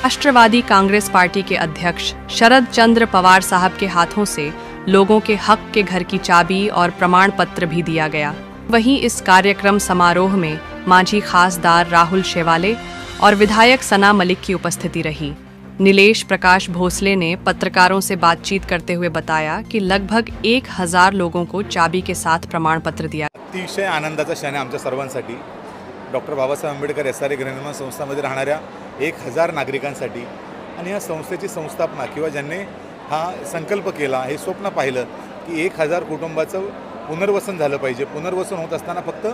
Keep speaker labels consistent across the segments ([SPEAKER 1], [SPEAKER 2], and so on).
[SPEAKER 1] Rashtrawadi Congress party के अध्यक्ष शरद चंद्र पवार साहब के हाथों से लोगों के हक के घर की चाबी और प्रमाण पत्र भी दिया गया। वहीं इस कार्यक्रम समारोह में मांझी खासदार राहुल शेवाले और विधायक सना मलिक की उपस्थिति रही। नीलेश प्रकाश भोसले ने पत्रकारों से बातचीत करते हुए बताया कि लगभग 1000 लोगों को चाबी के साथ प्रमाण पत्र दिया।
[SPEAKER 2] अतिशय आनंदाचा क्षण आहे आमच्या सर्वांसाठी। डॉक्टर बाबासाहेब आंबेडकर SRA गृहनिर्माण संस्थामध्ये राहणाऱ्या 1000 नागरिकांसाठी आणि या संस्थेची संस्थापना किंवा ज्यांनी हा संकल्प केला, हे स्वप्न पाहिलं की 1000 कुटुंबाचं पुनर्वसन झालं पाहिजे। पुनर्वसन होत असताना फक्त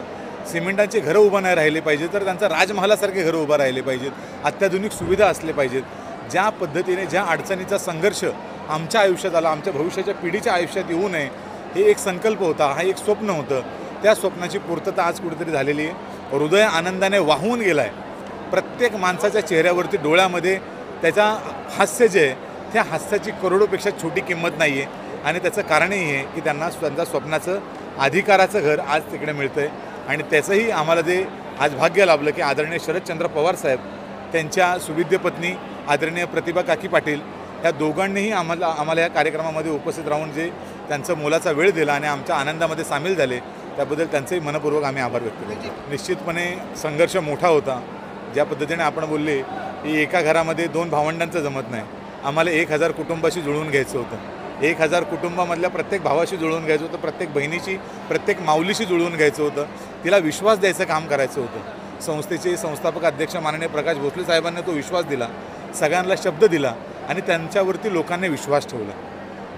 [SPEAKER 2] सिमेंटाचे घरं उभं नाही राहिले पाहिजे, तर त्यांचा राजमहालासारखे घरं उभं राहिले पाहिजेत, अत्याधुनिक सुविधा असले पाहिजेत। ज्या पद्धतीने ज्या अडचणीचा संघर्ष आमच्या आयुष्यात आला, आमच्या भविष्याच्या पिढीच्या आयुष्यात येऊ नये, हे एक संकल्प होता, हा एक स्वप्न होतं। त्या स्वप्नाची पूर्तता आज कुठेतरी झालेली आहे। हृदय आनंदाने वाहून गेला आहे। प्रत्येक माणसाच्या चेहऱ्यावरती डोळ्यामध्ये त्याचा हास्य जे आहे, त्या हास्याची करोडोपेक्षा छोटी किंमत नाही आहे आणि त्याचं कारणही आहे की त्यांना त्यांच्या स्वप्नाचं अधिकाराचं घर आज तिकडे मिळतं आहे आणि त्याचंही आम्हाला जे आज भाग्य लाभलं की आदरणीय शरदचंद्र पवार साहेब, त्यांच्या सुविद्य पत्नी आदरणीय प्रतिभा काकी पाटील, या दोघांनीही आम्हाला या कार्यक्रमामध्ये उपस्थित राहून जे त्यांचा मोलाचा वेळ दिला आणि आमच्या आनंदामध्ये सामील झाले, त्याबद्दल त्यांचेही मनपूर्वक आम्ही आभार व्यक्त करतो। निश्चितपणे संघर्ष मोठा होता। ज्या पद्धतीने आपण बोलले की एका घरामध्ये 2 भावंडांचं जमत नाही, आम्हाला 1000 कुटुंबाशी जुळवून घ्यायचं होतं। 1000 कुटुंबामधल्या प्रत्येक भावाशी जुळवून घ्यायचं होतं, प्रत्येक बहिणीशी, प्रत्येक माऊलीशी जुळवून घ्यायचं होतं, तिला विश्वास द्यायचं काम करायचं होतं। संस्थेचे संस्थापक अध्यक्ष माननीय प्रकाश भोसले साहेबांनी तो विश्वास दिला, सगळ्यांना शब्द दिला आणि त्यांच्यावरती लोकांनी विश्वास ठेवला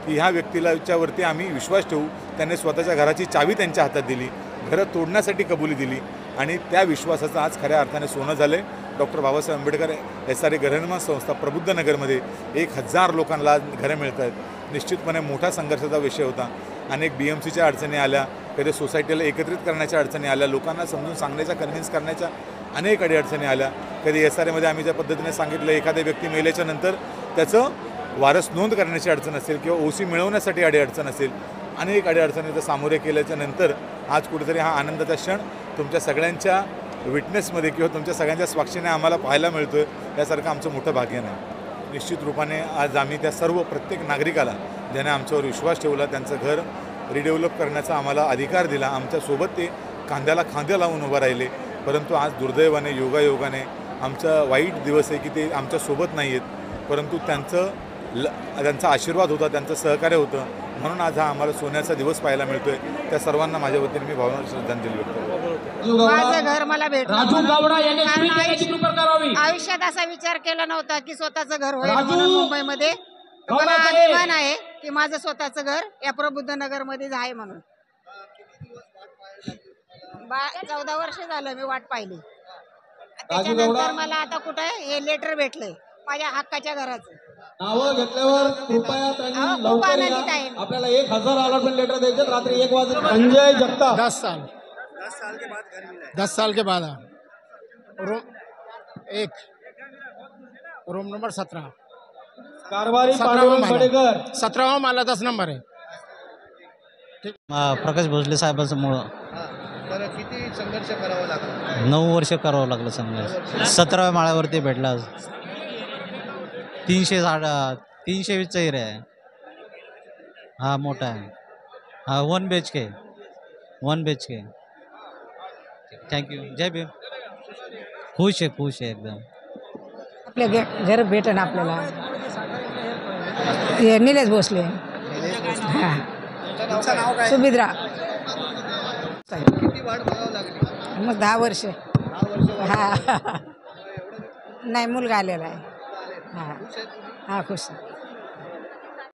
[SPEAKER 2] की ह्या व्यक्तीलाच्यावरती आम्ही विश्वास ठेवू। त्यांनी स्वतःच्या घराची चावी त्यांच्या हातात दिली, घरं तोडण्यासाठी कबुली दिली आणि त्या विश्वासाचं आज खऱ्या अर्थाने सोनं झालं आहे। डॉक्टर बाबासाहेब आंबेडकर SRA गृहनिर्माण संस्था प्रबुद्ध नगरमध्ये 1000 लोकांना घरं मिळत आहेत। निश्चितपणे मोठा संघर्षाचा विषय होता। अनेक BMCच्या अडचणी आल्या, कधी सोसायटीला एकत्रित करण्याच्या अडचणी आल्या, लोकांना समजून सांगण्याच्या कन्व्हिन्स करण्याच्या अनेक अडचणी आल्या। कधी SRAमध्ये आम्ही ज्या पद्धतीने सांगितलं, एखाद्या व्यक्ती मेल्याच्या नंतर त्याचं वारस नोंद करण्याची अडचण असेल किंवा OC मिळवण्यासाठी अडचण असेल, अनेक अडचणींना सामोरे केल्याच्या नंतर आज कुठेतरी हा आनंदाचा क्षण तुमच्या सगळ्यांच्या विटनेसमध्ये किंवा तुमच्या सगळ्यांच्या स्वाक्षीने आम्हाला पाहायला मिळतोय, यासारखं आमचं मोठं भाग्य नाही। निश्चित रूपाने आज आम्ही त्या सर्व प्रत्येक नागरिकाला ज्याने आमच्यावर विश्वास ठेवला, त्यांचं घर रिडेव्हलप करण्याचा आम्हाला अधिकार दिला, आमच्यासोबत ते खांद्याला खांद्या लावून उभं राहिले। परंतु आज दुर्दैवाने योगायोगाने आमचा वाईट दिवस आहे की ते आमच्यासोबत नाही आहेत, परंतु त्यांचा आशीर्वाद होता, त्यांचं सहकार्य होतं, म्हणून आज हा आम्हाला सोन्याचा दिवस पाहायला मिळतोय। त्या सर्वांना माझ्या वतीने मी भावनांची श्रद्धांजली व्यक्त करतो।
[SPEAKER 3] माझं घर मला भेटलं, आयुष्यात असा विचार केला नव्हता की स्वतःचं घर होईल म्हणून मुंबईमध्ये, पण अभिमान आहे की माझं स्वतःचं घर या प्रबुद्ध नगरमध्येच आहे म्हणून। 14 वर्ष झालं मी वाट पाहिली, त्याच्यानंतर मला आता कुठे हे लेटर भेटलंय माझ्या हक्काच्या घराचं।
[SPEAKER 4] नाव घेतल्यावर कृपया त्यांनी लवकर या, आपल्याला 1000 अलॉटमेंट लेटर द्यायचे। रात्री 1 वाजे संजय जगताप
[SPEAKER 5] 10 साल के बाद रूम नंबर 17
[SPEAKER 4] कारभारी पांडुरंग बडेकर
[SPEAKER 5] 17वां माला 10 नंबर आहे।
[SPEAKER 6] प्रकाश भोसले साहेबांमुळं
[SPEAKER 7] किती संघर्ष करावा लागला?
[SPEAKER 6] 9 वर्ष करावं लागलं संघर्ष। 17व्या माळ्यावरती भेटला। 320 एरिया आहे, हा मोठा आहे, हा 1 BHK। थँक्यू, जय भीम। खुश आहे एकदम।
[SPEAKER 3] आपले घर भेटन आपल्याला, निलेश भोसले, सुमित्रा।
[SPEAKER 7] किती वाट बघावं लागली?
[SPEAKER 3] मग 10 वर्ष। हा नाही, मुलगा आलेला आहे। हा खुश आहे।